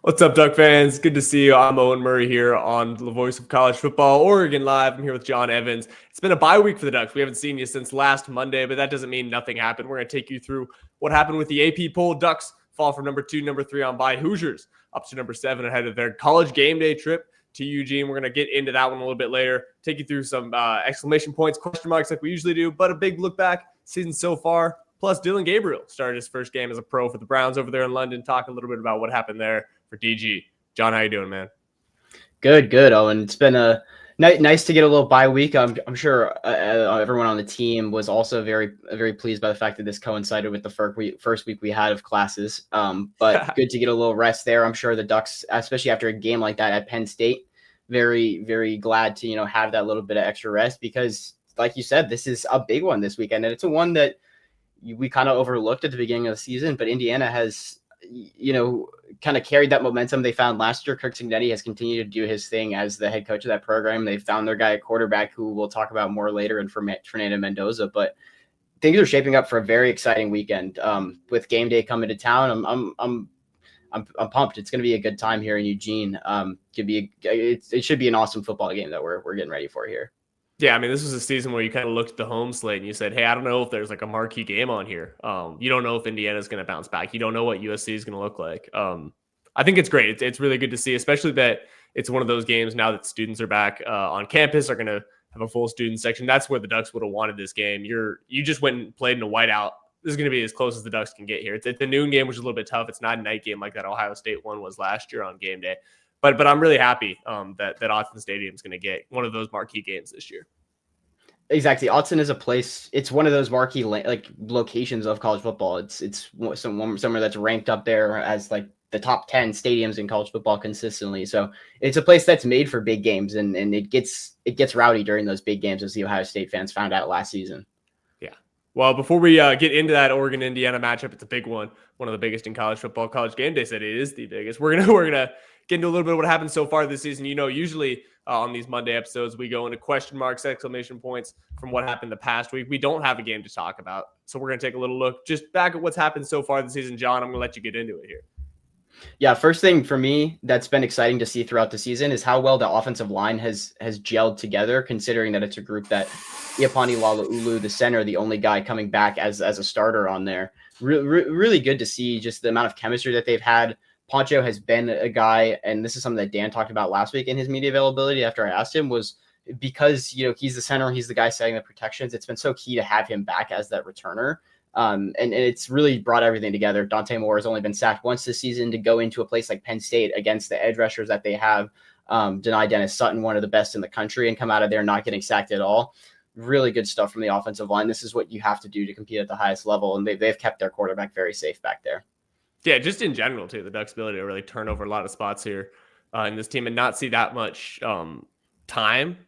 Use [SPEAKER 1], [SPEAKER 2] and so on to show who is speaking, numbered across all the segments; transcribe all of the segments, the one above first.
[SPEAKER 1] What's up, Duck fans? Good to see you. I'm Owen Murray here on the Voice of College Football, Oregon Live. I'm here with John Evans. It's been a bye week for the Ducks. We haven't seen you since last Monday, but that doesn't mean nothing happened. We're going to take you through what happened with the AP poll. Ducks fall from number 2, number 3 on bye. Hoosiers up to number 7 ahead of their college game day trip to Eugene. We're going to get into that one a little bit later. Take you through some exclamation points, question marks like we usually do, but a big look back season so far. Plus, Dylan Gabriel started his first game as a pro for the Browns over there in London. Talk a little bit about what happened there for DG. John, how you doing, man?
[SPEAKER 2] Good, Owen. It's been a nice to get a little bye week. I'm sure everyone on the team was also very pleased by the fact that this coincided with the first week we had of classes. But good to get a little rest there. I'm sure the Ducks, especially after a game like that at Penn State, very glad to have that little bit of extra rest because, like you said, this is a big one this weekend, and it's a one that we kind of overlooked at the beginning of the season, but Indiana has, kind of carried that momentum they found last year. Kirk Cignetti has continued to do his thing as the head coach of that program. They found their guy at quarterback, who we'll talk about more later, and for Fernando Mendoza. But things are shaping up for a very exciting weekend. With game day coming to town, I'm pumped. It's going to be a good time here in Eugene. It should be an awesome football game that we're getting ready for here.
[SPEAKER 1] Yeah, I mean, this was a season where you kind of looked at the home slate and you said, hey, I don't know if there's like a marquee game on here. You don't know if Indiana's going to bounce back. You don't know what USC is going to look like. I think it's great. It's really good to see, especially that it's one of those games now that students are back on campus, are going to have a full student section. That's where the Ducks would have wanted this game. You just went and played in a whiteout. This is going to be as close as the Ducks can get here. It's the noon game, which is a little bit tough. It's not a night game like that Ohio State one was last year on game day. But I'm really happy that Autzen Stadium is going to get one of those marquee games this year.
[SPEAKER 2] Exactly. Autzen is a place. It's one of those marquee locations of college football. It's somewhere that's ranked up there as like the top 10 stadiums in college football consistently. So it's a place that's made for big games, and it gets rowdy during those big games, as the Ohio State fans found out last season.
[SPEAKER 1] Yeah. Well, before we get into that Oregon-Indiana matchup, it's a big one of the biggest in college football. College Game Day said it is the biggest. We're gonna get into a little bit of what happened so far this season. Usually on these Monday episodes, we go into question marks, exclamation points from what happened the past week. We don't have a game to talk about, so we're going to take a little look just back at what's happened so far this season. John, I'm going to let you get into it here.
[SPEAKER 2] Yeah, first thing for me that's been exciting to see throughout the season is how well the offensive line has gelled together, considering that it's a group that Iapani Lalaulu, the center, the only guy coming back as a starter on there. Really good to see just the amount of chemistry that they've had. Poncho has been a guy, and this is something that Dan talked about last week in his media availability after I asked him, was because, he's the center, he's the guy setting the protections. It's been so key to have him back as that returner. And it's really brought everything together. Dante Moore has only been sacked once this season. To go into a place like Penn State against the edge rushers that they have, deny Dennis Sutton, one of the best in the country, and come out of there not getting sacked at all. Really good stuff from the offensive line. This is what you have to do to compete at the highest level, and they've kept their quarterback very safe back there.
[SPEAKER 1] Yeah, just in general, too, the Ducks' ability to really turn over a lot of spots here in this team and not see that much time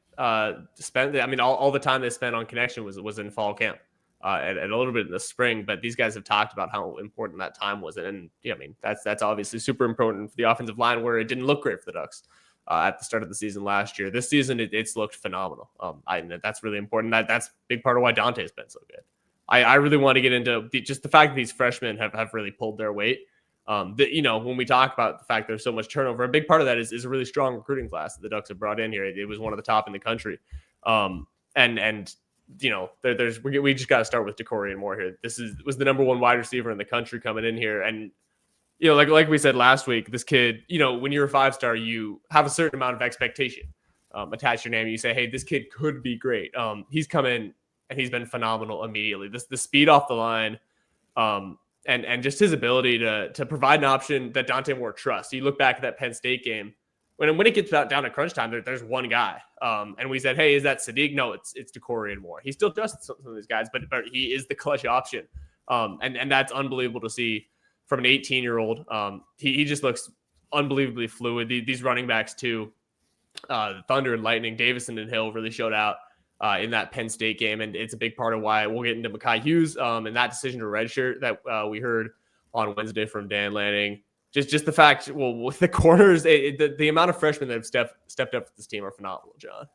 [SPEAKER 1] spent. I mean, all the time they spent on connection was in fall camp and a little bit in the spring. But these guys have talked about how important that time was. And I mean, that's obviously super important for the offensive line, where it didn't look great for the Ducks at the start of the season last year. This season, it's looked phenomenal. That's really important. That's a big part of why Dante's been so good. I really want to get into just the fact that these freshmen have really pulled their weight. When we talk about the fact there's so much turnover, a big part of that is a really strong recruiting class that the Ducks have brought in here. It was one of the top in the country. We just got to start with Decorian Moore here. Was the number 1 wide receiver in the country coming in here. And, like we said last week, this kid, when you're a 5-star, you have a certain amount of expectation attached to your name. You say, hey, this kid could be great. He's come in and he's been phenomenal immediately. The speed off the line, and just his ability to provide an option that Dante Moore trusts. You look back at that Penn State game, when it gets down to crunch time, there's one guy. And we said, hey, is that Sadiq? No, it's Decorian Moore. He still trusts some of these guys, but he is the clutch option. And that's unbelievable to see from an 18-year-old. He just looks unbelievably fluid. These running backs too, Thunder and Lightning, Davison and Hill really showed out in that Penn State game. And it's a big part of why we'll get into Mekhi Hughes and that decision to redshirt that we heard on Wednesday from Dan Lanning. Just the fact, with the corners, the amount of freshmen that have stepped up for this team are phenomenal, John.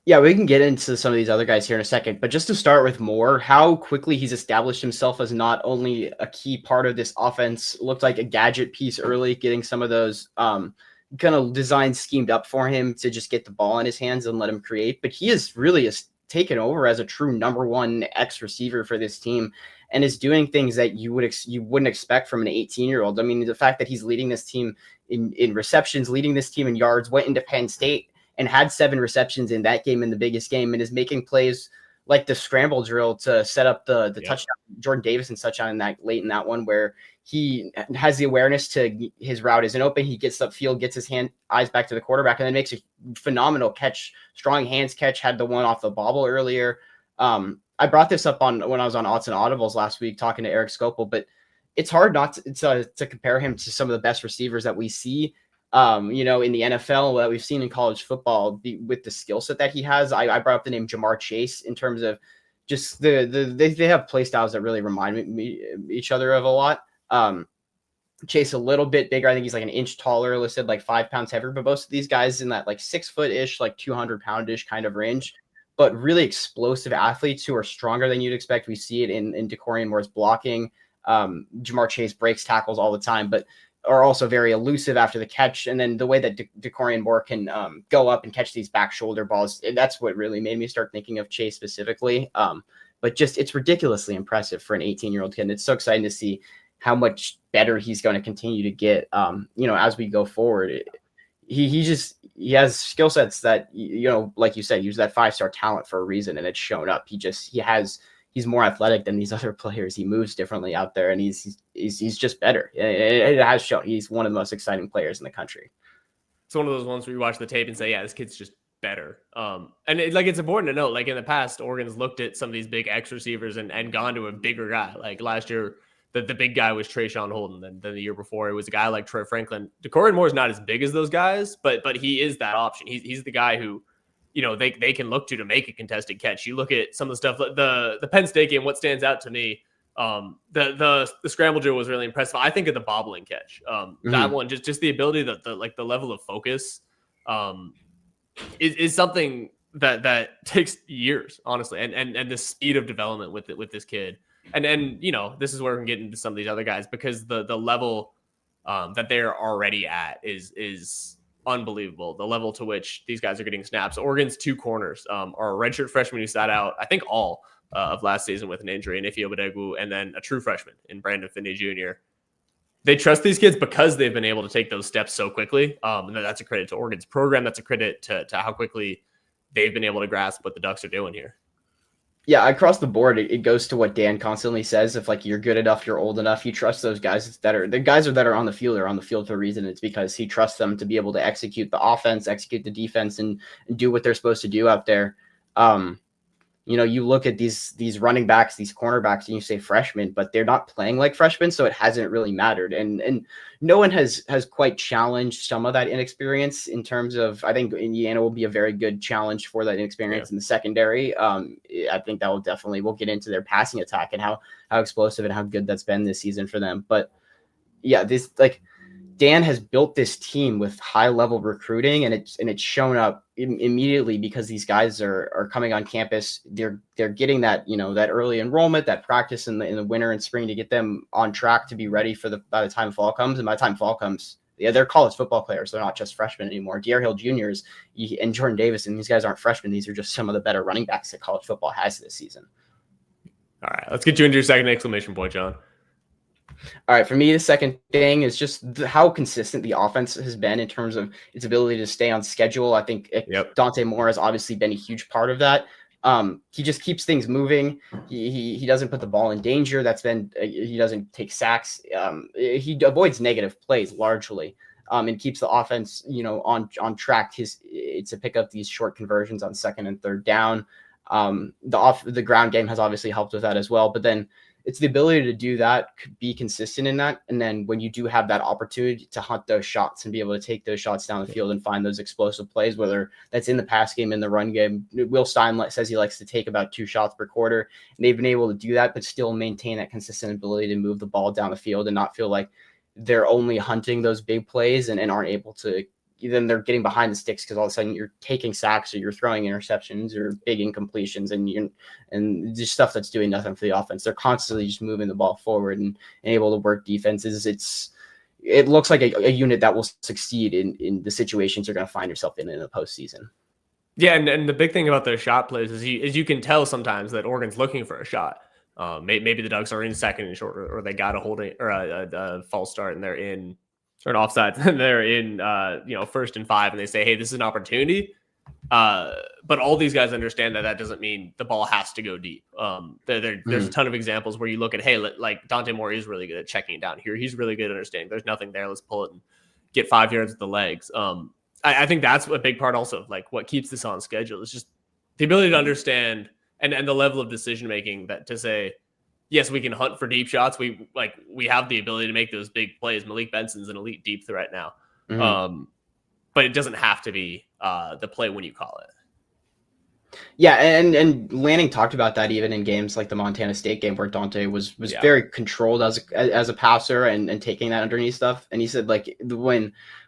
[SPEAKER 2] Yeah, we can get into some of these other guys here in a second, but just to start with Moore, how quickly he's established himself as not only a key part of this offense, looked like a gadget piece early, getting some of those kind of designs schemed up for him to just get the ball in his hands and let him create, but he is really taken over as a true number one X receiver for this team and is doing things that you wouldn't expect from an 18-year-old. I mean, the fact that he's leading this team in receptions, leading this team in yards, went into Penn State and had 7 receptions in that game, in the biggest game, and is making plays like the scramble drill to set up the touchdown, Jordan Davison touchdown in that late in that one, where he has the awareness to his route isn't open. He gets upfield, gets his eyes back to the quarterback, and then makes a phenomenal catch, strong hands catch, had the one off the bobble earlier. I brought this up when I was on Odds and Audibles last week talking to Eric Scopel, but it's hard not to compare him to some of the best receivers that we see in the NFL that we've seen in college football with the skill set that he has. I brought up the name Jamar Chase in terms of just they have play styles that really remind me each other of a lot. Chase a little bit bigger. I think he's like an inch taller, listed like 5 pounds heavier, but most of these guys in that like 6 foot-ish, like 200-pound-ish kind of range, but really explosive athletes who are stronger than you'd expect. We see it in DeCorian Moore's blocking. Jamar Chase breaks tackles all the time, but are also very elusive after the catch. And then the way that DeCorian Moore can go up and catch these back shoulder balls, that's what really made me start thinking of Chase specifically. But just it's ridiculously impressive for an 18-year-old kid. And it's so exciting to see how much better he's going to continue to get, as we go forward. He has skill sets that, like you said, he was that 5-star talent for a reason, and it's shown up. He's more athletic than these other players. He moves differently out there, and he's just better. It has shown. He's one of the most exciting players in the country.
[SPEAKER 1] It's one of those ones where you watch the tape and say, yeah, this kid's just better. And it's important to note, like in the past, Oregon's looked at some of these big X receivers and gone to a bigger guy. Like last year, the big guy was Trayshawn Holden. Then the year before, it was a guy like Troy Franklin. DeCorian Moore is not as big as those guys, but he is that option. He's the guy who, they can look to make a contested catch. You look at some of the stuff, the Penn State game, what stands out to me, the scramble drill was really impressive. I think of the bobbling catch. That one, just the ability, the level of focus is something that takes years, honestly, and the speed of development with this kid. And this is where we can get into some of these other guys, because the level that they're already at is unbelievable. The level to which these guys are getting snaps. Oregon's 2 corners are a redshirt freshman who sat out, I think, all of last season with an injury, in Ifeoma Obadegwu, and then a true freshman in Brandon Finney Jr. They trust these kids because they've been able to take those steps so quickly. And that's a credit to Oregon's program. That's a credit to how quickly they've been able to grasp what the Ducks are doing here.
[SPEAKER 2] Yeah, across the board, it goes to what Dan constantly says. If you're good enough, you're old enough, you trust those guys that are on the field are on the field for a reason. It's because he trusts them to be able to execute the offense, execute the defense, and do what they're supposed to do out there. You look at these running backs, these cornerbacks, and you say freshmen, but they're not playing like freshmen, so it hasn't really mattered. And no one has quite challenged some of that inexperience in terms of, I think Indiana will be a very good challenge for that inexperience in the secondary. I think that we'll get into their passing attack and how explosive and how good that's been this season for them. But yeah, Dan has built this team with high level recruiting, and it's shown up immediately because these guys are coming on campus. They're getting that, that early enrollment, that practice in the winter and spring to get them on track to be ready by the time fall comes. And by the time fall comes, they're college football players. They're not just freshmen anymore. De'Aaron Hill Jr.'s and Jordan Davis, and these guys aren't freshmen. These are just some of the better running backs that college football has this season.
[SPEAKER 1] All right, let's get you into your second exclamation point, John.
[SPEAKER 2] All right, for me, the second thing is just how consistent the offense has been in terms of its ability to stay on schedule. I think Dante Moore has obviously been a huge part of that. He just keeps things moving. He doesn't put the ball in danger. He doesn't take sacks. He avoids negative plays largely, and keeps the offense, on track. It's to pick up these short conversions on 2nd and 3rd down. The ground game has obviously helped with that as well. But then it's the ability to do that, be consistent in that. And then when you do have that opportunity to hunt those shots and be able to take those shots down the field and find those explosive plays, whether that's in the pass game, in the run game. Will Stein says he likes to take about 2 shots per quarter, and they've been able to do that, but still maintain that consistent ability to move the ball down the field and not feel like they're only hunting those big plays and aren't able to, then they're getting behind the sticks because all of a sudden you're taking sacks or you're throwing interceptions or big incompletions and just stuff that's doing nothing for the offense. They're constantly just moving the ball forward and able to work defenses. It looks like a unit that will succeed in the situations you're going to find yourself in the postseason.
[SPEAKER 1] Yeah, and the big thing about those shot plays is you can tell sometimes that Oregon's looking for a shot. Maybe the Ducks are in second and short, or they got a holding or a false start, and they're in or an offside, and they're in first and 5, and they say, hey, this is an opportunity. But all these guys understand that doesn't mean the ball has to go deep. There's a ton of examples where you look at, hey, like Dante Moore is really good at checking it down here. He's really good at understanding there's nothing there. Let's pull it and get 5 yards with the legs. I think that's a big part also of like what keeps this on schedule. It's just the ability to understand and the level of decision making that to say, yes, we can hunt for deep shots. We have the ability to make those big plays. Malik Benson's an elite deep threat now. But it doesn't have to be the play when you call it.
[SPEAKER 2] Yeah, and Lanning talked about that even in games like the Montana State game where Dante was very controlled as a passer and taking that underneath stuff. And he said like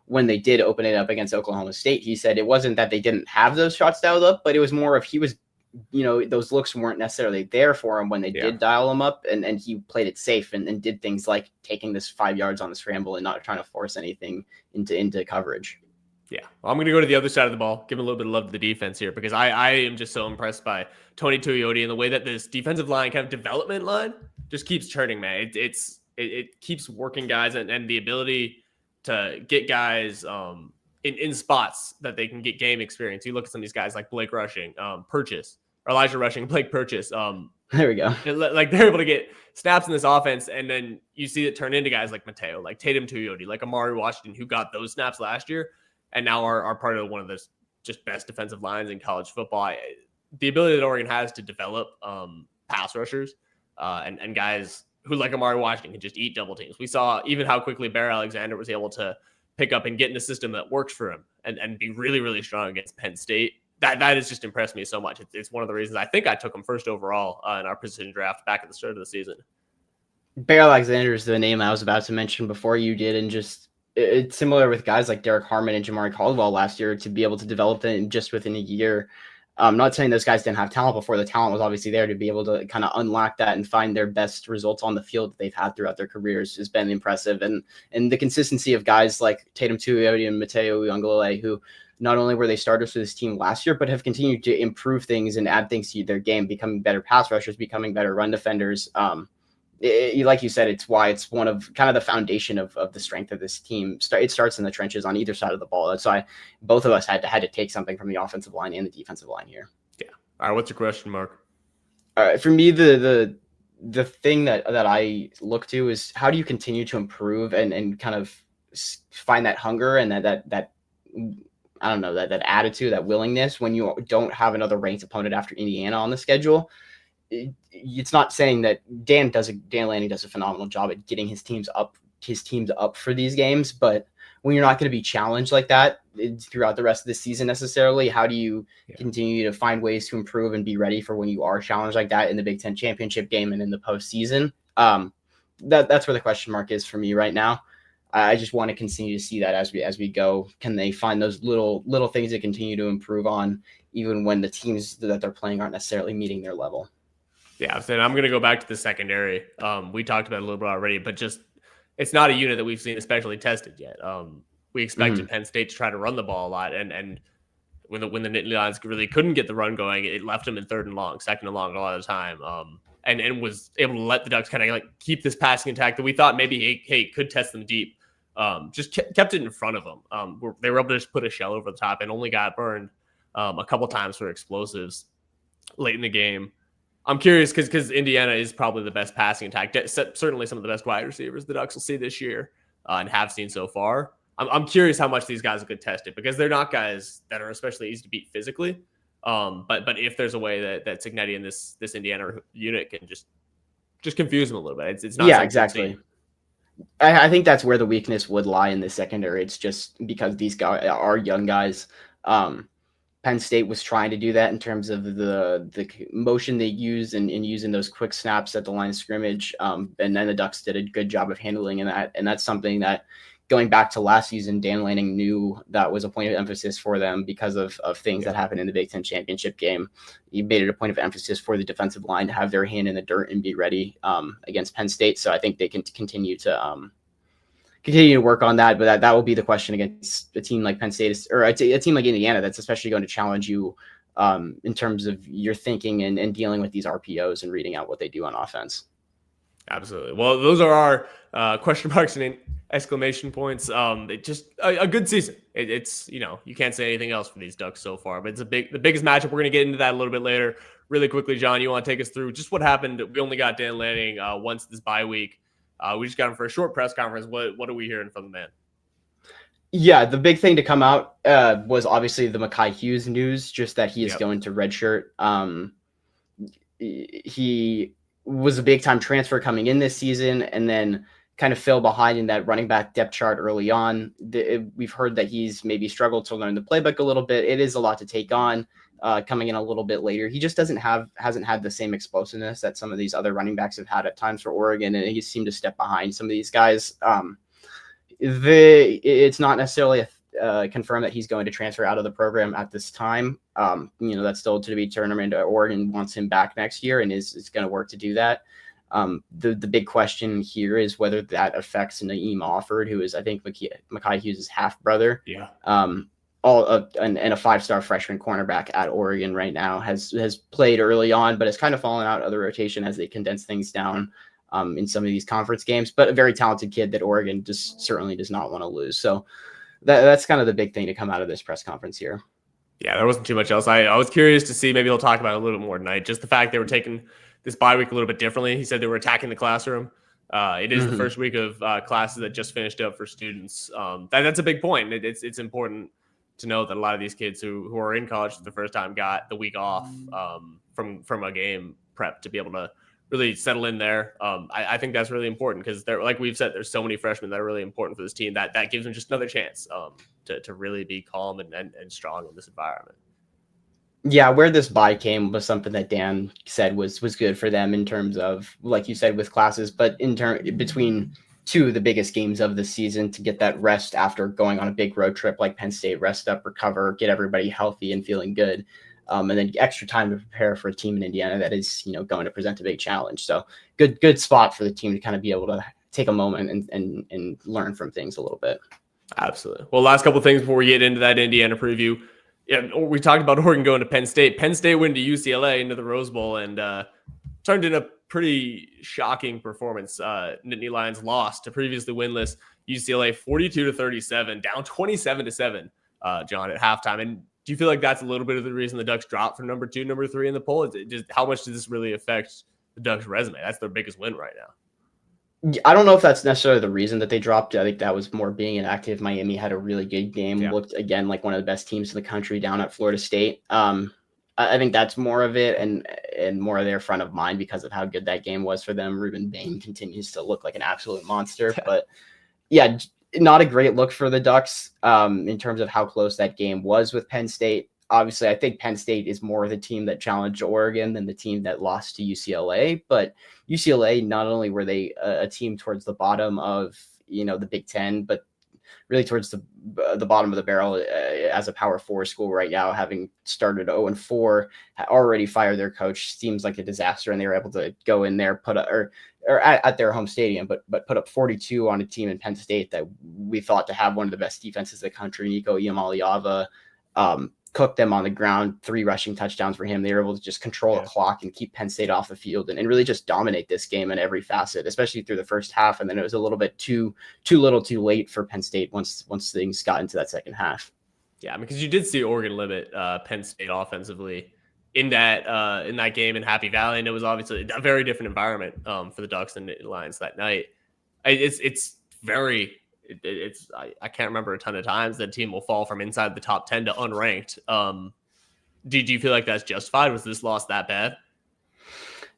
[SPEAKER 2] when they did open it up against Oklahoma State, he said it wasn't that they didn't have those shots dialed up, but it was more of he was, those looks weren't necessarily there for him when they did dial them up, and he played it safe and did things like taking this 5 yards on the scramble and not trying to force anything into coverage.
[SPEAKER 1] Yeah, well, I'm going to go to the other side of the ball, give a little bit of love to the defense here, because I am just so impressed by Tony Tuioti and the way that this defensive line, kind of development line, just keeps churning, man. It keeps working guys and the ability to get guys in spots that they can get game experience. You look at some of these guys like Blake Rushing, Elijah Rushing, Blake Purchase.
[SPEAKER 2] There we go.
[SPEAKER 1] Like they're able to get snaps in this offense, and then you see it turn into guys like Mateo, like Tatum Tuioti, like Amari Washington, who got those snaps last year and now are part of one of the just best defensive lines in college football. The ability that Oregon has to develop pass rushers and guys who, like Amari Washington, can just eat double teams. We saw even how quickly Bear Alexander was able to pick up and get in a system that works for him and be really, really strong against Penn State. That has just impressed me so much. It's one of the reasons I think I took him first overall in our precision draft back at the start of the season.
[SPEAKER 2] Bear Alexander is the name I was about to mention before you did, and just it's similar with guys like Derek Harmon and Jamari Caldwell last year to be able to develop them just within a year. I'm not saying those guys didn't have talent before. The talent was obviously there to be able to kind of unlock that and find their best results on the field that they've had throughout their careers has been impressive. And the consistency of guys like Tatum Tuioti and Mateo Uiagalelei, who not only were they starters for this team last year, but have continued to improve things and add things to their game, becoming better pass rushers, becoming better run defenders. Like you said, it's why it's one of kind of the foundation of the strength of this team. It starts in the trenches on either side of the ball. That's why both of us had to take something from the offensive line and the defensive line here.
[SPEAKER 1] Yeah. All right. What's your question, Mark?
[SPEAKER 2] All right. For me, the thing that I look to is how do you continue to improve and kind of find that hunger and that I don't know, that attitude, that willingness when you don't have another ranked opponent after Indiana on the schedule. It's not saying that Dan Lanning does a phenomenal job at getting his teams up for these games, but when you're not going to be challenged like that throughout the rest of the season necessarily, how do you continue to find ways to improve and be ready for when you are challenged like that in the Big Ten championship game and in the postseason? That's where the question mark is for me right now. I just want to continue to see that as we go. Can they find those little things to continue to improve on, even when the teams that they're playing aren't necessarily meeting their level?
[SPEAKER 1] Yeah, so I'm going to go back to the secondary. We talked about it a little bit already, but just it's not a unit that we've seen especially tested yet. We expected Penn State to try to run the ball a lot, and when the Nittany Lions really couldn't get the run going, it left them in third and long, second and long a lot of the time, and was able to let the Ducks kind of like keep this passing attack that we thought maybe hey could test them deep. Just kept it in front of them. They were able to just put a shell over the top and only got burned a couple times for explosives late in the game. I'm curious because Indiana is probably the best passing attack, certainly some of the best wide receivers the Ducks will see this year and have seen so far. I'm curious how much these guys could test it because they're not guys that are especially easy to beat physically. But if there's a way that Cignetti and this Indiana unit can just confuse them a little bit, it's not.
[SPEAKER 2] Yeah, exactly. I think that's where the weakness would lie in the secondary. It's just because these guys are young guys. Penn State was trying to do that in terms of the motion they use and using those quick snaps at the line of scrimmage. And then the Ducks did a good job of handling that. And that's something that going back to last season, Dan Lanning knew that was a point of emphasis for them because of things that happened in the Big Ten championship game. He made it a point of emphasis for the defensive line to have their hand in the dirt and be ready against Penn State. So I think they can continue to work on that, but that will be the question against a team like Penn State or a team like Indiana that's especially going to challenge you in terms of your thinking and dealing with these RPOs and reading out what they do on offense.
[SPEAKER 1] Absolutely. Well, those are our question marks and exclamation points. It just a good season. It's you can't say anything else for these Ducks so far, but it's the biggest matchup. We're going to get into that a little bit later. Really quickly, John, you want to take us through just what happened? We only got Dan Lanning once this bye week. We just got him for a short press conference. What are we hearing from the man?
[SPEAKER 2] Yeah, the big thing to come out was obviously the Mekhi Hughes news, just that he is going to redshirt. He was a big-time transfer coming in this season and then kind of fell behind in that running back depth chart early on. We've heard that he's maybe struggled to learn the playbook a little bit. It is a lot to take on coming in a little bit later. He just hasn't had the same explosiveness that some of these other running backs have had at times for Oregon, and he seemed to step behind some of these guys. It's not necessarily confirmed that he's going to transfer out of the program at this time. That's still to be determined. Oregon wants him back next year and is going to work to do that. The big question here is whether that affects Naeem Offord, who is, I think, Mekhi Hughes' half brother.
[SPEAKER 1] Yeah.
[SPEAKER 2] And a 5-star freshman cornerback at Oregon right now has played early on, but has kind of fallen out of the rotation as they condense things down in some of these conference games. But a very talented kid that Oregon just certainly does not want to lose. So that's kind of the big thing to come out of this press conference here.
[SPEAKER 1] Yeah, there wasn't too much else. I was curious to see, maybe they'll talk about it a little bit more tonight. Just the fact they were taking this bye week a little bit differently. He said they were attacking the classroom. It is the first week of classes that just finished up for students. That's a big point. It's important to know that a lot of these kids who are in college for the first time got the week off from a game prep to be able to really settle in there. I think that's really important because like we've said, there's so many freshmen that are really important for this team that gives them just another chance to really be calm and strong in this environment.
[SPEAKER 2] Yeah, where this bye came was something that Dan said was good for them in terms of, like you said, with classes, but between two of the biggest games of the season to get that rest after going on a big road trip like Penn State, rest up, recover, get everybody healthy and feeling good. And then extra time to prepare for a team in Indiana that is, going to present a big challenge. So good spot for the team to kind of be able to take a moment and learn from things a little bit.
[SPEAKER 1] Absolutely. Well, last couple of things before we get into that Indiana preview. Yeah, we talked about Oregon going to Penn State. Penn State went to UCLA into the Rose Bowl and turned in a pretty shocking performance. Nittany Lions lost to previously winless UCLA 42-37, down 27-7, John, at halftime. And do you feel like that's a little bit of the reason the Ducks dropped from number 2, number 3 in the poll? How much does this really affect the Ducks' resume? That's their biggest win right now.
[SPEAKER 2] I don't know if that's necessarily the reason that they dropped. I think that was more being inactive. Miami had a really good game, looked again like one of the best teams in the country down at Florida State. I think that's more of it and more of their front of mind because of how good that game was for them. Ruben Bain continues to look like an absolute monster, but yeah, not a great look for the Ducks in terms of how close that game was with Penn State. Obviously, I think Penn State is more the team that challenged Oregon than the team that lost to UCLA. But UCLA, not only were they a team towards the bottom of the Big Ten, but really towards the bottom of the barrel as a Power 4 school right now, having started 0-4, already fired their coach. Seems like a disaster, and they were able to go in there, at their home stadium, but put up 42 on a team in Penn State that we thought to have one of the best defenses in the country. Nico Iamaleava cooked them on the ground, 3 rushing touchdowns for him. They were able to just control the clock and keep Penn State off the field and really just dominate this game in every facet, especially through the first half. And then it was a little bit too little too late for Penn State once things got into that second half.
[SPEAKER 1] Yeah, because you did see Oregon limit Penn State offensively in that game in Happy Valley, and it was obviously a very different environment for the Ducks and Lions that night. I can't remember a ton of times that team will fall from inside the top 10 to unranked. Do you feel like that's justified? Was this loss that bad?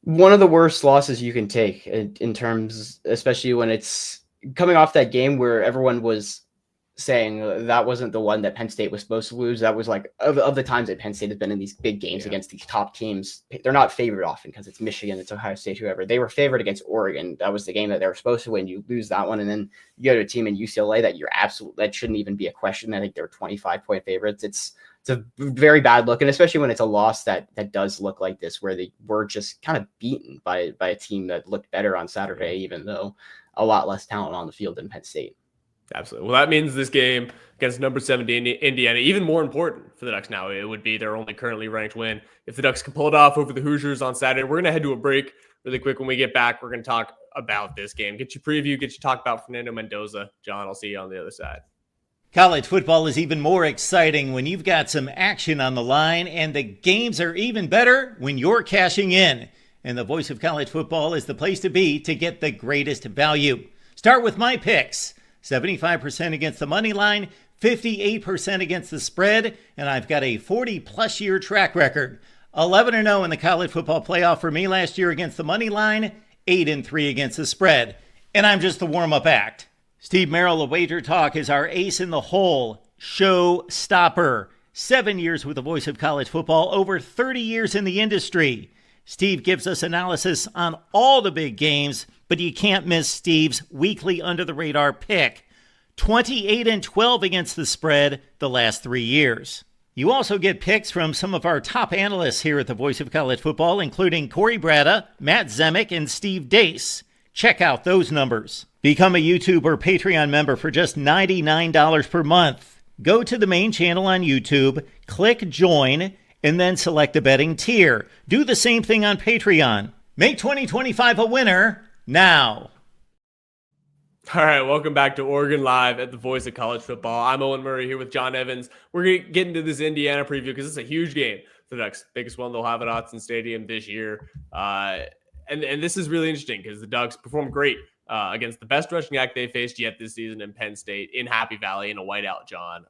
[SPEAKER 2] One of the worst losses you can take in terms, especially when it's coming off that game where everyone was saying that wasn't the one that Penn State was supposed to lose. That was like of the times that Penn State has been in these big games against these top teams. They're not favored often because it's Michigan, it's Ohio State, whoever. They were favored against Oregon. That was the game that they were supposed to win. You lose that one, and then you go to a team in UCLA that shouldn't even be a question. I think they're 25-point favorites. It's a very bad look, and especially when it's a loss that does look like this, where they were just kind of beaten by a team that looked better on Saturday, even though a lot less talent on the field than Penn State.
[SPEAKER 1] Absolutely. Well, that means this game against number 17 Indiana, even more important for the Ducks now. It would be their only currently ranked win. If the Ducks can pull it off over the Hoosiers on Saturday, we're going to head to a break really quick. When we get back, we're going to talk about this game. Get you preview, get you talk about Fernando Mendoza. John, I'll see you on the other side.
[SPEAKER 3] College football is even more exciting when you've got some action on the line, and the games are even better when you're cashing in. And the Voice of College Football is the place to be to get the greatest value. Start with my picks. 75% against the money line, 58% against the spread, and I've got a 40-plus year track record. 11-0 in the college football playoff for me last year against the money line, 8-3 against the spread. And I'm just the warm-up act. Steve Merrill of Wager Talk is our ace in the hole, show stopper. 7 years with the Voice of College Football, over 30 years in the industry. Steve gives us analysis on all the big games, but you can't miss Steve's weekly under-the-radar pick. 28-12 against the spread the last 3 years. You also get picks from some of our top analysts here at the Voice of College Football, including Corey Bratta, Matt Zemek, and Steve Dace. Check out those numbers. Become a YouTube or Patreon member for just $99 per month. Go to the main channel on YouTube, click join, and then select a betting tier. Do the same thing on Patreon. Make 2025 a winner now.
[SPEAKER 1] All right, welcome back to Oregon Live at the Voice of College Football. I'm Owen Murray here with John Evans. We're going to get into this Indiana preview because it's a huge game for the Ducks. Biggest one they'll have at Autzen Stadium this year. And this is really interesting because the Ducks performed great against the best rushing attack they faced yet this season in Penn State in Happy Valley in a whiteout, John.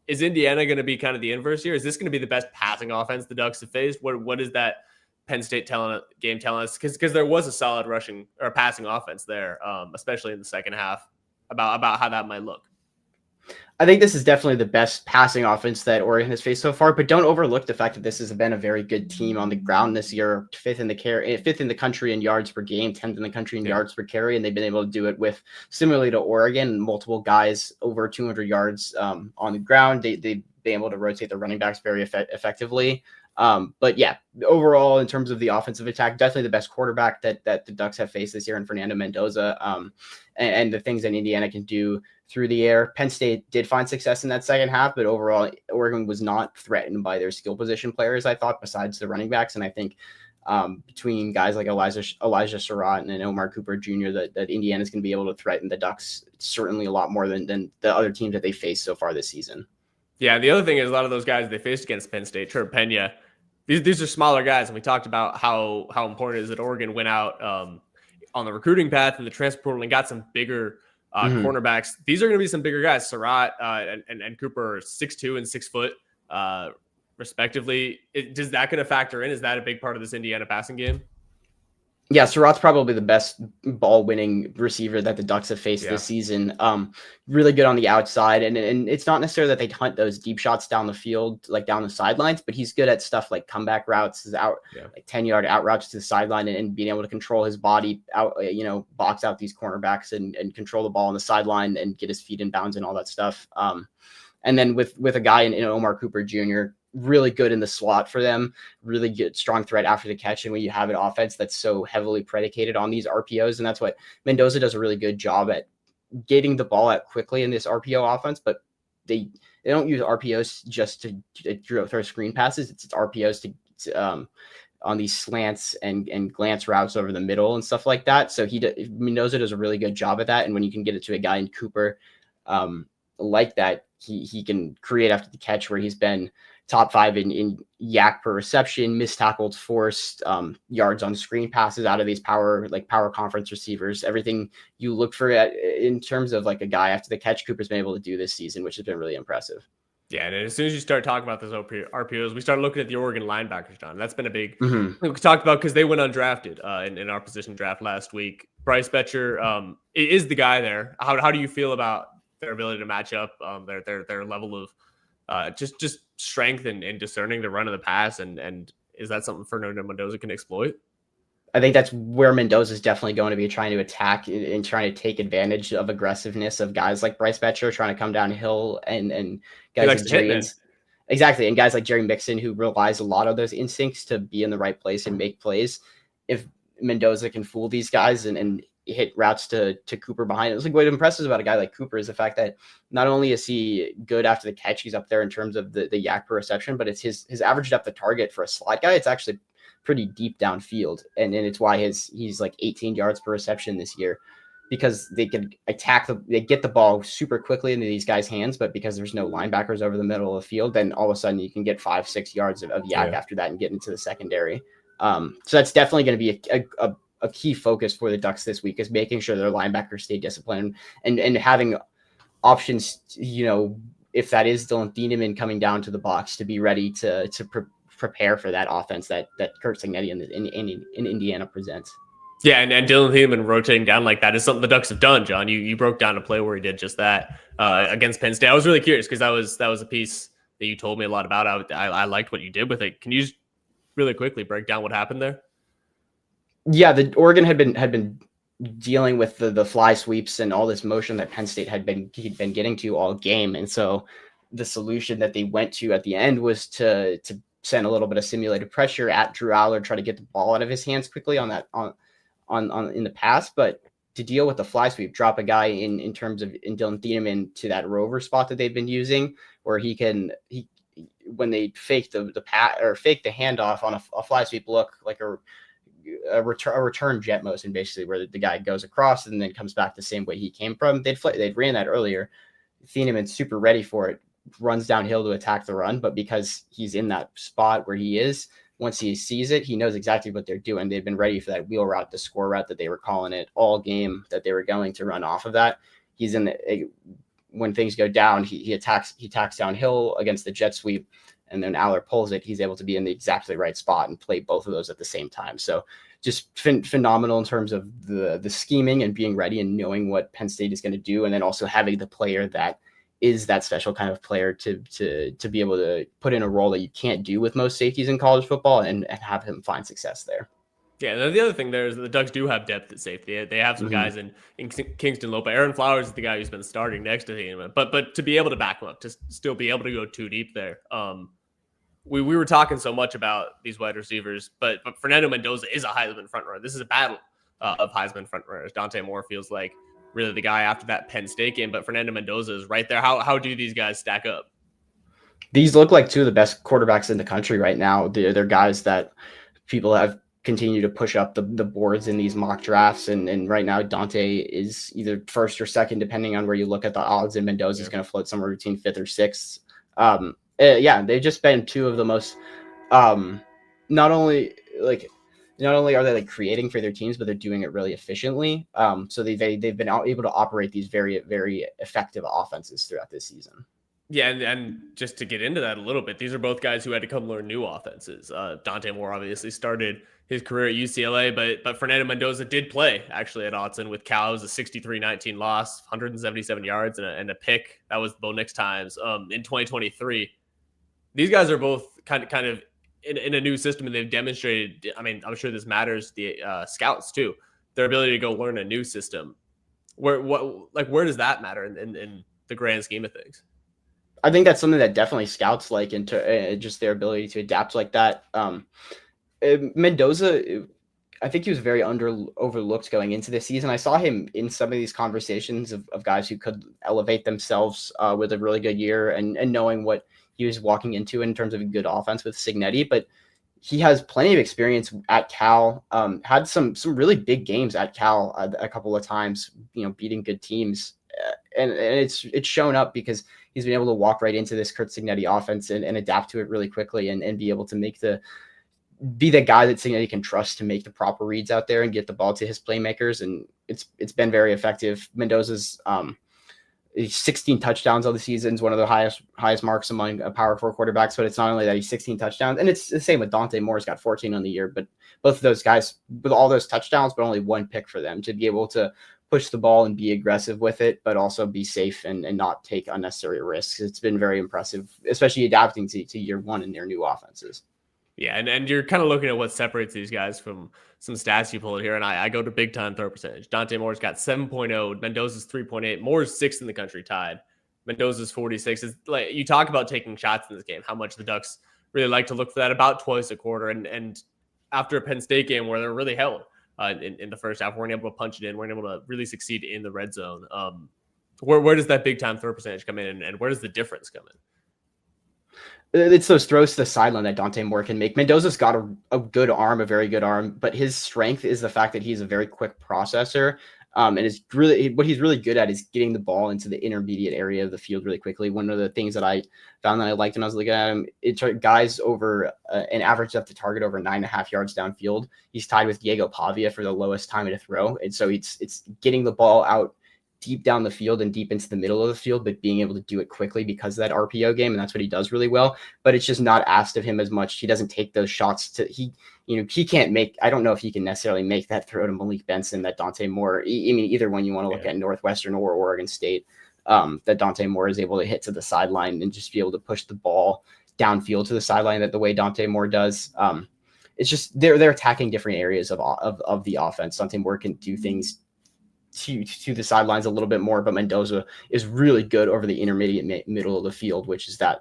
[SPEAKER 1] Is Indiana going to be kind of the inverse here? Is this going to be the best passing offense the Ducks have faced? What is that Penn State game telling us? Because there was a solid rushing or passing offense there, especially in the second half, about how that might look.
[SPEAKER 2] I think this is definitely the best passing offense that Oregon has faced so far, but don't overlook the fact that this has been a very good team on the ground this year, fifth in the country in yards per game, 10th in the country in yards per carry, and they've been able to do it with, similarly to Oregon, multiple guys over 200 yards on the ground. They've been able to rotate the running backs very effectively. But yeah, overall, in terms of the offensive attack, definitely the best quarterback that the Ducks have faced this year in Fernando Mendoza, and the things that Indiana can do through the air. Penn State did find success in that second half, but overall, Oregon was not threatened by their skill position players, I thought, besides the running backs. And I think between guys like Elijah Surratt and Omar Cooper Jr., that Indiana is going to be able to threaten the Ducks certainly a lot more than the other teams that they faced so far this season.
[SPEAKER 1] Yeah, and the other thing is a lot of those guys they faced against Penn State, Trevor Pena, these are smaller guys, and we talked about how important it is that Oregon went out on the recruiting path and the transfer portal and got some bigger cornerbacks. These are going to be some bigger guys. Surratt and Cooper are 6'2" and 6 foot, respectively. Does that going to factor in? Is that a big part of this Indiana passing game?
[SPEAKER 2] Yeah, Surratt's probably the best ball-winning receiver that the Ducks have faced this season. Really good on the outside, and it's not necessarily that they hunt those deep shots down the field, like down the sidelines, but he's good at stuff like comeback routes, like 10-yard out routes to the sideline, and being able to control his body out, box out these cornerbacks and control the ball on the sideline and get his feet in bounds and all that stuff. And then with a guy in Omar Cooper Jr., really good in the slot for them, really good, strong threat after the catch. And when you have an offense that's so heavily predicated on these RPOs, and that's what Mendoza does a really good job at, getting the ball out quickly in this RPO offense, but they don't use RPOs just to throw screen passes. It's RPOs to on these slants and glance routes over the middle and stuff like that. So Mendoza does a really good job at that. And when you can get it to a guy in Cooper like that, he can create after the catch, where he's been top 5 in yak per reception, missed tackles forced, yards on screen passes out of these power conference receivers. Everything you look for in terms of like a guy after the catch, Cooper's been able to do this season, which has been really impressive.
[SPEAKER 1] Yeah, and as soon as you start talking about those RPOs, we start looking at the Oregon linebackers, John. That's been a big thing we talked about because they went undrafted in our position draft last week. Bryce Betcher is the guy there. How do you feel about their ability to match up, their level of just strength and discerning the run of the pass, and is that something Fernando Mendoza can exploit?
[SPEAKER 2] I think that's where Mendoza is definitely going to be trying to attack and trying to take advantage of aggressiveness of guys like Bryce Betcher trying to come downhill and guys like Jerry. Exactly. And guys like Jerry Mixon, who relies a lot on those instincts to be in the right place and make plays. If Mendoza can fool these guys and hit routes to Cooper behind it. It's like what impresses about a guy like Cooper is the fact that not only is he good after the catch, he's up there in terms of the yak per reception, but it's his average depth of target for a slot guy. It's actually pretty deep downfield. And it's why he's like 18 yards per reception this year, because they can they get the ball super quickly into these guys' hands, but because there's no linebackers over the middle of the field, then all of a sudden you can get 5-6 yards of yak after that and get into the secondary. So that's definitely going to be a key focus for the Ducks this week, is making sure their linebackers stay disciplined and having options, if that is Dylan Thieneman coming down to the box, to be ready to prepare for that offense that Curt Cignetti in Indiana presents.
[SPEAKER 1] Yeah, and Dylan Thieneman rotating down like that is something the Ducks have done, John. You broke down a play where he did just that against Penn State. I was really curious because that was a piece that you told me a lot about. I liked what you did with it. Can you just really quickly break down what happened there?
[SPEAKER 2] Yeah, the Oregon had been dealing with the fly sweeps and all this motion that Penn State had been getting to all game, and so the solution that they went to at the end was to send a little bit of simulated pressure at Drew Aller, try to get the ball out of his hands quickly on in the pass, but to deal with the fly sweep, drop a guy in terms of Dylan Thieneman to that rover spot that they've been using, where he when they fake the pass or fake the handoff on a fly sweep look like a return jet motion, basically, where the guy goes across and then comes back the same way he came from. They'd ran that earlier. Thieneman's super ready for it, runs downhill to attack the run, but because he's in that spot where he is, once he sees it, he knows exactly what they're doing. They've been ready for that wheel route, the score route that they were calling it all game, that they were going to run off of that. He's when things go down, he attacks downhill against the jet sweep, and then Aller pulls it. He's able to be in the exactly right spot and play both of those at the same time. So just phenomenal in terms of the scheming and being ready and knowing what Penn State is going to do, and then also having the player that is that special kind of player to be able to put in a role that you can't do with most safeties in college football and have him find success there.
[SPEAKER 1] Yeah, the other thing there is the Ducks do have depth at safety. They have some guys in Kingston Lopa. Aaron Flowers is the guy who's been starting next to him, but to be able to back him up, to still be able to go too deep there. We were talking so much about these wide receivers, but Fernando Mendoza is a Heisman frontrunner. This is a battle of Heisman frontrunners. Dante Moore feels like really the guy after that Penn State game, but Fernando Mendoza is right there. How do these guys stack up?
[SPEAKER 2] These look like two of the best quarterbacks in the country right now. They're guys that people have continued to push up the boards in these mock drafts, and right now Dante is either first or second, depending on where you look at the odds, and Mendoza is going to float somewhere between fifth or sixth. They've just been two of the most not only are they like creating for their teams, but they're doing it really efficiently. So they've been able to operate these very, very effective offenses throughout this season.
[SPEAKER 1] Yeah, and just to get into that a little bit, these are both guys who had to come learn new offenses. Dante Moore obviously started his career at UCLA, but Fernando Mendoza did play actually at Autzen with Cal. It was a 63-19 loss, 177 yards and a pick. That was Bo Nix times in 2023. These guys are both kind of in a new system, and they've demonstrated, I mean, I'm sure this matters the scouts too, their ability to go learn a new system. Where does that matter in the grand scheme of things?
[SPEAKER 2] I think that's something that definitely scouts like into just their ability to adapt like that. Mendoza, I think he was very overlooked going into this season. I saw him in some of these conversations of guys who could elevate themselves with a really good year and knowing what he was walking into in terms of a good offense with Cignetti, but he has plenty of experience at Cal, had some really big games at Cal a couple of times, beating good teams. And it's shown up because he's been able to walk right into this Curt Cignetti offense and adapt to it really quickly and be able to be the guy that Cignetti can trust to make the proper reads out there and get the ball to his playmakers. And it's been very effective. Mendoza's 16 touchdowns of the season is one of the highest marks among Power 4 quarterbacks, but it's not only that he's 16 touchdowns, and it's the same with Dante Moore's got 14 on the year, but both of those guys with all those touchdowns, but only one pick for them to be able to push the ball and be aggressive with it, but also be safe and not take unnecessary risks. It's been very impressive, especially adapting to year one in their new offenses.
[SPEAKER 1] Yeah, and you're kind of looking at what separates these guys from some stats you pulled here, and I go to big time throw percentage. Dante Moore's got 7.0, Mendoza's 3.8, Moore's sixth in the country tied. Mendoza's 46. Is like you talk about taking shots in this game, how much the Ducks really like to look for that about twice a quarter, and after a Penn State game where they're really held in the first half, weren't able to punch it in, weren't able to really succeed in the red zone. Where does that big time throw percentage come in, and where does the difference come in?
[SPEAKER 2] It's those throws to the sideline that Dante Moore can make. Mendoza's got a good arm, a very good arm, but his strength is the fact that he's a very quick processor. And is really what he's really good at is getting the ball into the intermediate area of the field really quickly. One of the things that I found that I liked when I was looking at him, it guys over an average depth to target over 9.5 yards downfield. He's tied with Diego Pavia for the lowest time to throw. And so it's getting the ball out deep down the field and deep into the middle of the field, but being able to do it quickly because of that RPO game. And that's what he does really well, but it's just not asked of him as much. He doesn't take those shots he can't make, I don't know if he can necessarily make that throw to Malik Benson that Dante Moore, I mean, either one you want to look at Northwestern or Oregon State, that Dante Moore is able to hit to the sideline and just be able to push the ball downfield to the sideline that the way Dante Moore does. It's just, they're attacking different areas of the offense. Dante Moore can do things to the sidelines a little bit more, but Mendoza is really good over the intermediate middle of the field, which is that,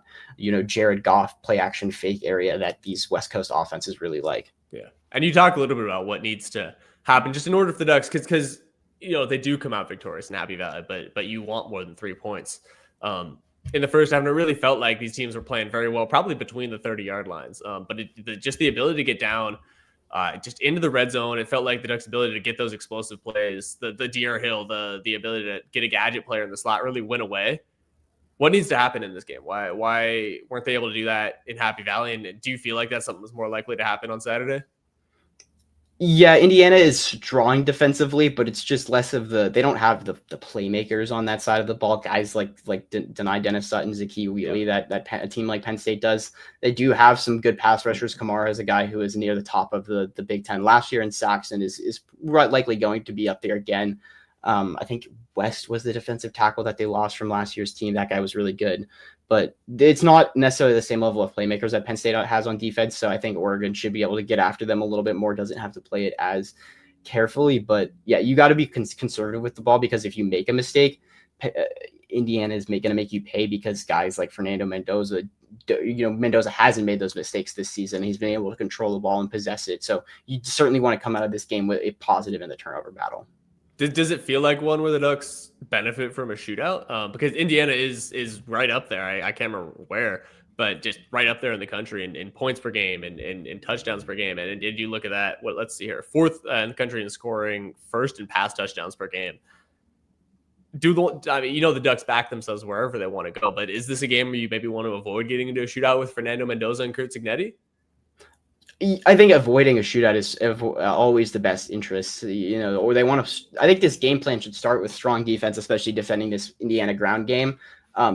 [SPEAKER 2] Jared Goff play action fake area that these West Coast offenses really like.
[SPEAKER 1] Yeah. And you talk a little bit about what needs to happen just in order for the Ducks, because they do come out victorious in Happy Valley, but you want more than 3 points. In the first half, and it really felt like these teams were playing very well, probably between the 30-yard lines. But just the ability to get down just into the red zone. It felt like the Ducks' ability to get those explosive plays, the Deer Hill, the ability to get a gadget player in the slot really went away. What needs to happen in this game? Why weren't they able to do that in Happy Valley? And do you feel like that's something that's more likely to happen on Saturday?
[SPEAKER 2] Yeah, Indiana is strong defensively, but it's just less of they don't have the playmakers on that side of the ball. Guys like Denai Dennis Sutton, Zaki Wheatley, that a team like Penn State does. They do have some good pass rushers. Kamara is a guy who is near the top of the Big Ten last year, and Saxon is likely going to be up there again. I think West was the defensive tackle that they lost from last year's team. That guy was really good, but it's not necessarily the same level of playmakers that Penn State has on defense. So I think Oregon should be able to get after them a little bit more, doesn't have to play it as carefully. But yeah, you got to be conservative with the ball, because if you make a mistake, Indiana is going to make you pay, because guys like Fernando Mendoza, Mendoza hasn't made those mistakes this season. He's been able to control the ball and possess it. So you certainly want to come out of this game with a positive in the turnover battle.
[SPEAKER 1] Does it feel like one where the Ducks benefit from a shootout? Because Indiana is right up there. I can't remember where, but just right up there in the country in points per game and in touchdowns per game. And did you look at that? Let's see here. Fourth in the country in scoring, first in pass touchdowns per game. The Ducks back themselves wherever they want to go, but is this a game where you maybe want to avoid getting into a shootout with Fernando Mendoza and Kurt Cignetti?
[SPEAKER 2] I think avoiding a shootout is always the best interest, or they want to. I think this game plan should start with strong defense, especially defending this Indiana ground game.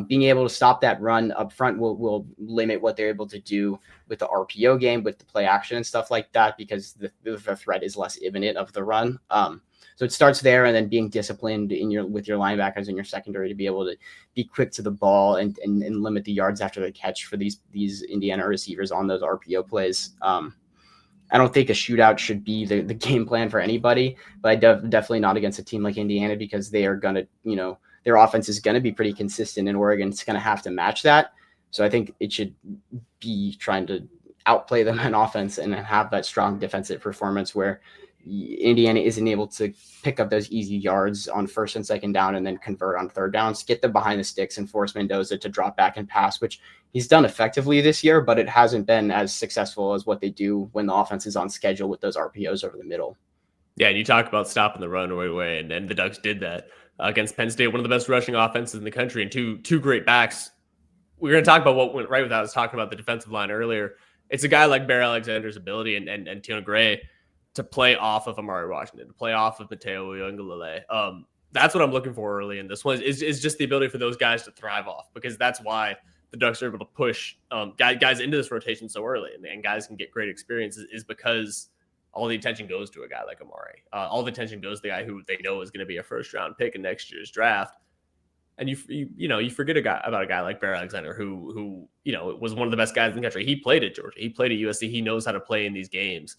[SPEAKER 2] Being able to stop that run up front will limit what they're able to do with the RPO game, with the play action and stuff like that, because the threat is less imminent of the run. So it starts there, and then being disciplined with your linebackers and your secondary to be able to be quick to the ball and limit the yards after the catch for these Indiana receivers on those RPO plays. I don't think a shootout should be the game plan for anybody, but definitely not against a team like Indiana, because they are going to, their offense is going to be pretty consistent, and Oregon's going to have to match that. So I think it should be trying to outplay them in offense and have that strong defensive performance where Indiana isn't able to pick up those easy yards on first and second down and then convert on third downs, get them behind the sticks and force Mendoza to drop back and pass, which he's done effectively this year, but it hasn't been as successful as what they do when the offense is on schedule with those RPOs over the middle.
[SPEAKER 1] Yeah, and you talk about stopping the run right away, and the Ducks did that against Penn State, one of the best rushing offenses in the country, and two great backs. We're going to talk about what went right with that. I was talking about the defensive line earlier. It's a guy like Bear Alexander's ability and Tiona Gray to play off of Amari Washington, to play off of Mateo Uiagalelei. That's what I'm looking for early in this one is just the ability for those guys to thrive off, because that's why the Ducks are able to push guys into this rotation so early, and guys can get great experiences, is because all the attention goes to a guy like Amari. All the attention goes to the guy who they know is going to be a first round pick in next year's draft. And you forget about a guy like Bear Alexander, who was one of the best guys in the country. He played at Georgia. He played at USC. He knows how to play in these games.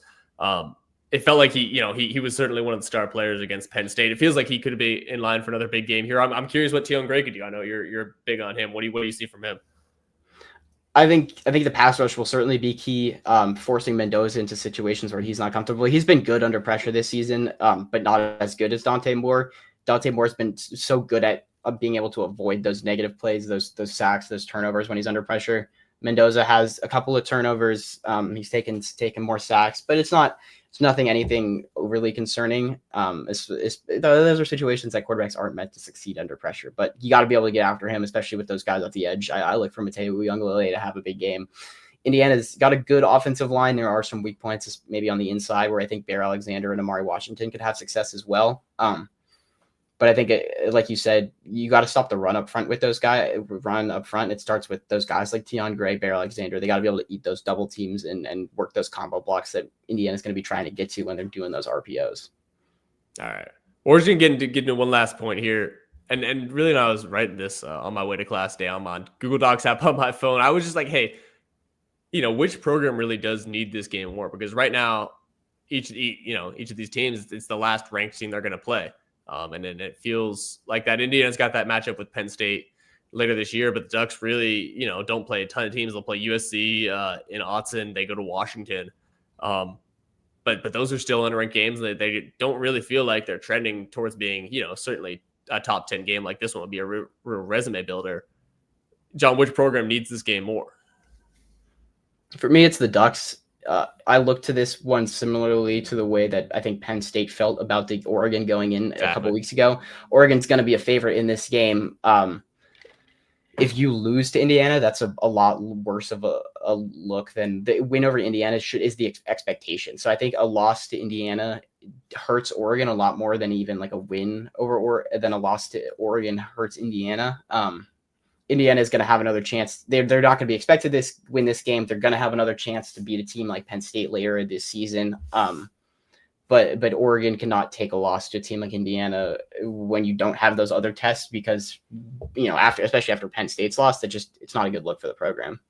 [SPEAKER 1] It felt like he was certainly one of the star players against Penn State. It feels like he could be in line for another big game here. I'm curious what Tion Gray could do. I know you're big on him. What do you see from him?
[SPEAKER 2] I think the pass rush will certainly be key, forcing Mendoza into situations where he's not comfortable. He's been good under pressure this season, but not as good as Dante Moore. Dante Moore's been so good at being able to avoid those negative plays, those sacks, those turnovers when he's under pressure. Mendoza has a couple of turnovers. He's taken more sacks, but it's nothing anything overly concerning. Those are situations that quarterbacks aren't meant to succeed under pressure, but you got to be able to get after him, especially with those guys at the edge. I look for Mateo Uiagalelei to have a big game. Indiana's got a good offensive line. There are some weak points, maybe on the inside, where I think Bear Alexander and Amari Washington could have success as well. But I think, like you said, you got to stop the run up front with those guys. Run up front, it starts with those guys like Tion Gray, Bear Alexander. They got to be able to eat those double teams and work those combo blocks that Indiana's going to be trying to get to when they're doing those RPOs.
[SPEAKER 1] All right. We're just going to get into one last point here. And really, when I was writing this on my way to class today, I'm on Google Docs app on my phone. I was just like, hey, which program really does need this game more? Because right now, each of these teams, it's the last ranked team they're going to play. And then it feels like that Indiana's got that matchup with Penn State later this year, but the Ducks really, don't play a ton of teams. They'll play USC in Autzen. They go to Washington. But those are still unranked games. They don't really feel like they're trending towards being, certainly a top 10 game like this one would be a real resume builder. John, which program needs this game more?
[SPEAKER 2] For me, it's the Ducks. I look to this one similarly to the way that I think Penn State felt about the Oregon going in a couple weeks ago. Oregon's going to be a favorite in this game. If you lose to Indiana, that's a lot worse of a look than the win over Indiana is the expectation. So I think a loss to Indiana hurts Oregon a lot more than even like a win than a loss to Oregon hurts Indiana. Indiana is going to have another chance. They're not going to be expected to win this game. They're going to have another chance to beat a team like Penn State later this season. But Oregon cannot take a loss to a team like Indiana when you don't have those other tests because, especially after Penn State's loss, it's not a good look for the program.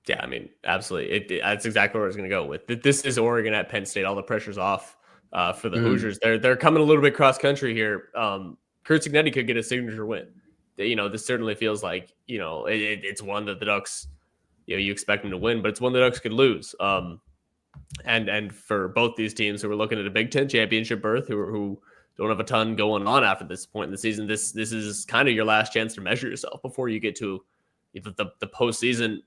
[SPEAKER 1] Yeah, I mean, absolutely. That's exactly where I was going to go with. This is Oregon at Penn State. All the pressure's off for the Hoosiers. They're coming a little bit cross country here. Curt Cignetti could get a signature win. This certainly feels like, it's one that the Ducks, you expect them to win, but it's one the Ducks could lose. And for both these teams who are looking at a Big Ten championship berth, who don't have a ton going on after this point in the season, this is kind of your last chance to measure yourself before you get to the postseason.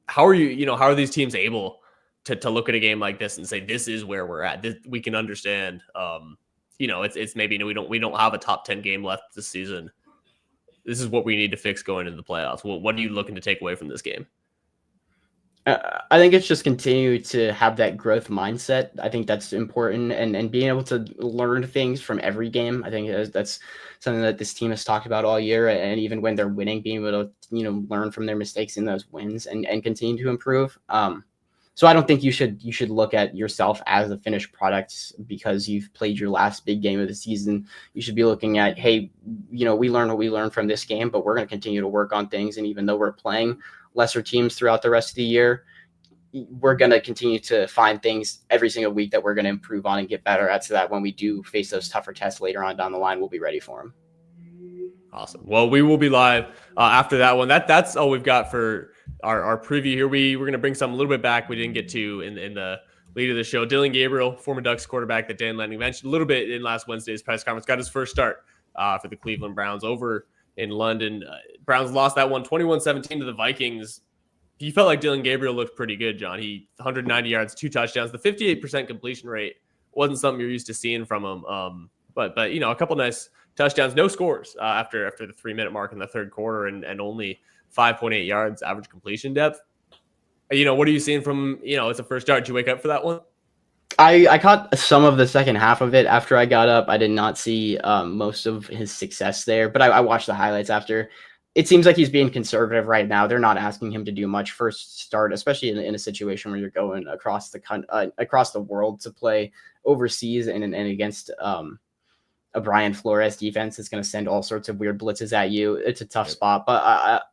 [SPEAKER 1] How are these teams able to look at a game like this and say, this is where we're at? We can understand, it's maybe we don't have a top 10 game left this season. This is what we need to fix going into the playoffs. What are you looking to take away from this game?
[SPEAKER 2] I think it's just continue to have that growth mindset. I think that's important, and being able to learn things from every game. I think that's something that this team has talked about all year, and even when they're winning, being able to learn from their mistakes in those wins and continue to improve. So I don't think you should look at yourself as a finished product because you've played your last big game of the season. You should be looking at, hey, we learned what we learned from this game, but we're going to continue to work on things. And even though we're playing lesser teams throughout the rest of the year, we're going to continue to find things every single week that we're going to improve on and get better at, so that when we do face those tougher tests later on down the line, we'll be ready for them.
[SPEAKER 1] Awesome. Well, we will be live after that one. That's all we've got for our preview here. We're going to bring some a little bit back we didn't get to in the lead of the show. Dillon Gabriel, former Ducks quarterback that Dan Lanning mentioned a little bit in last Wednesday's press conference, got his first start for the Cleveland Browns over in London. Browns lost that one 21-17 to the Vikings. He felt like Dillon Gabriel looked pretty good, John. He 190 yards, 2 touchdowns. The 58% completion rate wasn't something you're used to seeing from him. But a couple nice touchdowns, no scores after the 3-minute mark in the third quarter, and only 5.8 yards average completion depth. What are you seeing from, it's a first start. Did you wake up for that one?
[SPEAKER 2] I caught some of the second half of it after I got up. I did not see most of his success there, but I watched the highlights after. it seems like he's being conservative right now. They're not asking him to do much first start, especially in a situation where you're going across the world to play overseas and against a Brian Flores defense that's going to send all sorts of weird blitzes at you. It's a tough spot, but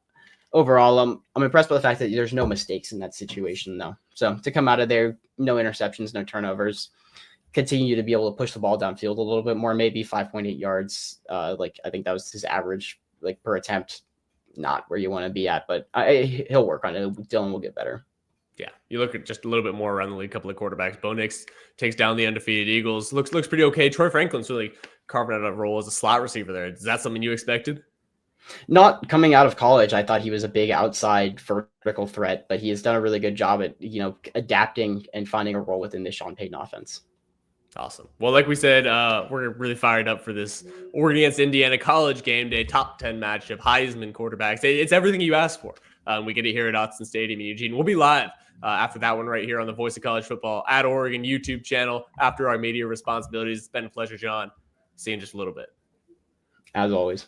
[SPEAKER 2] overall, I'm impressed by the fact that there's no mistakes in that situation, though. So to come out of there, no interceptions, no turnovers, continue to be able to push the ball downfield a little bit more, maybe 5.8 yards. Like I think that was his average, like per attempt. Not where you want to be at, but he'll work on it. Dylan will get better.
[SPEAKER 1] Yeah, you look at just a little bit more around the league, a couple of quarterbacks. Bo Nix takes down the undefeated Eagles. Looks pretty okay. Troy Franklin's really carving out a role as a slot receiver there. Is that something you expected?
[SPEAKER 2] Not coming out of college, I thought he was a big outside vertical threat, but he has done a really good job at adapting and finding a role within this Sean Payton offense.
[SPEAKER 1] Awesome. Well, like we said, we're really fired up for this Oregon against Indiana college game day, top 10 matchup, Heisman quarterbacks. It's everything you asked for. We get it here at Autzen Stadium in Eugene. We'll be live after that one right here on the Voice of College Football at Oregon YouTube channel after our media responsibilities. It's been a pleasure, John. See you in just a little bit.
[SPEAKER 2] As always.